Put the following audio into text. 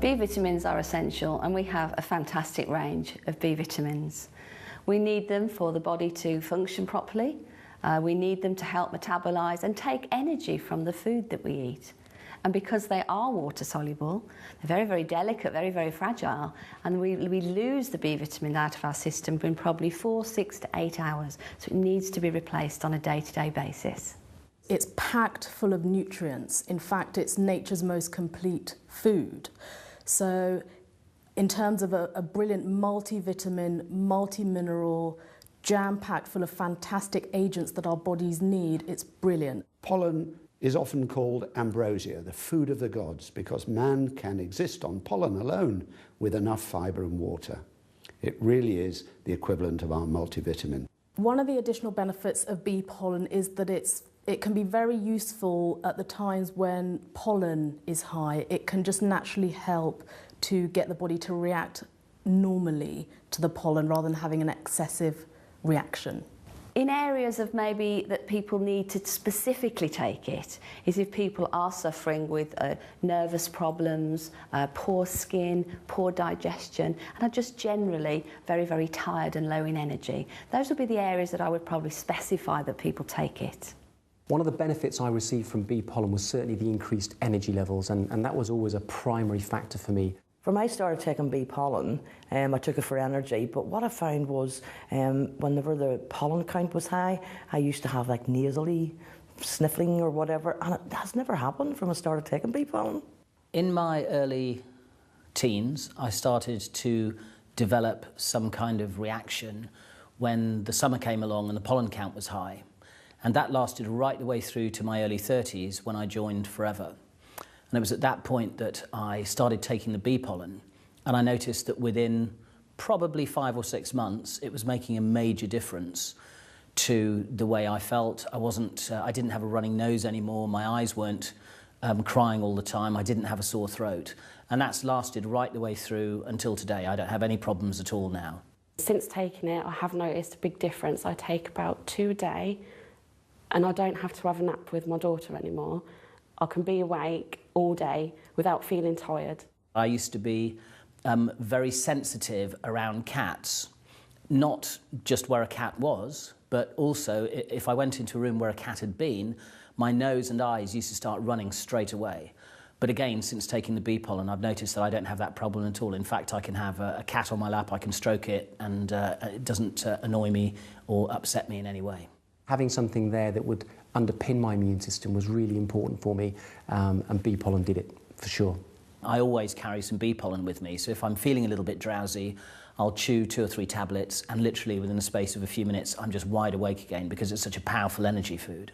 B vitamins are essential, and we have a fantastic range of B vitamins. We need them for the body to function properly. We need them to help metabolise and take energy from the food that we eat. And because they are water soluble, they're very, very delicate, very, very fragile, and we lose the B vitamin out of our system in probably 4, 6 to 8 hours. So it needs to be replaced on a day-to-day basis. It's packed full of nutrients. In fact, it's nature's most complete food. So in terms of a brilliant multivitamin, multi-mineral, jam-packed full of fantastic agents that our bodies need, it's brilliant. Pollen is often called ambrosia, the food of the gods, because man can exist on pollen alone with enough fibre and water. It really is the equivalent of our multivitamin. One of the additional benefits of bee pollen is that it can be very useful at the times when pollen is high. It can just naturally help to get the body to react normally to the pollen rather than having an excessive reaction. In areas of maybe that people need to specifically take it is if people are suffering with nervous problems, poor skin, poor digestion, and are just generally very, very tired and low in energy. Those would be the areas that I would probably specify that people take it. One of the benefits I received from bee pollen was certainly the increased energy levels, and that was always a primary factor for me. When I started taking bee pollen, I took it for energy, but what I found was whenever the pollen count was high, I used to have like nasally sniffling or whatever, and it has never happened from I started taking bee pollen. In my early teens, I started to develop some kind of reaction when the summer came along and the pollen count was high. And that lasted right the way through to my early 30s when I joined Forever. And it was at that point that I started taking the bee pollen, and I noticed that within probably 5 or 6 months, it was making a major difference to the way I felt. I didn't have a running nose anymore, my eyes weren't crying all the time, I didn't have a sore throat. And that's lasted right the way through until today. I don't have any problems at all now. Since taking it, I have noticed a big difference. I take about 2 a day, and I don't have to have a nap with my daughter anymore. I can be awake all day without feeling tired. I used to be very sensitive around cats, not just where a cat was, but also if I went into a room where a cat had been, my nose and eyes used to start running straight away. But again, since taking the bee pollen, I've noticed that I don't have that problem at all. In fact, I can have a cat on my lap, I can stroke it, and it doesn't annoy me or upset me in any way. Having something there that would underpin my immune system was really important for me, and bee pollen did it, for sure. I always carry some bee pollen with me, so if I'm feeling a little bit drowsy, I'll chew 2 or 3 tablets, and literally within the space of a few minutes, I'm just wide awake again because it's such a powerful energy food.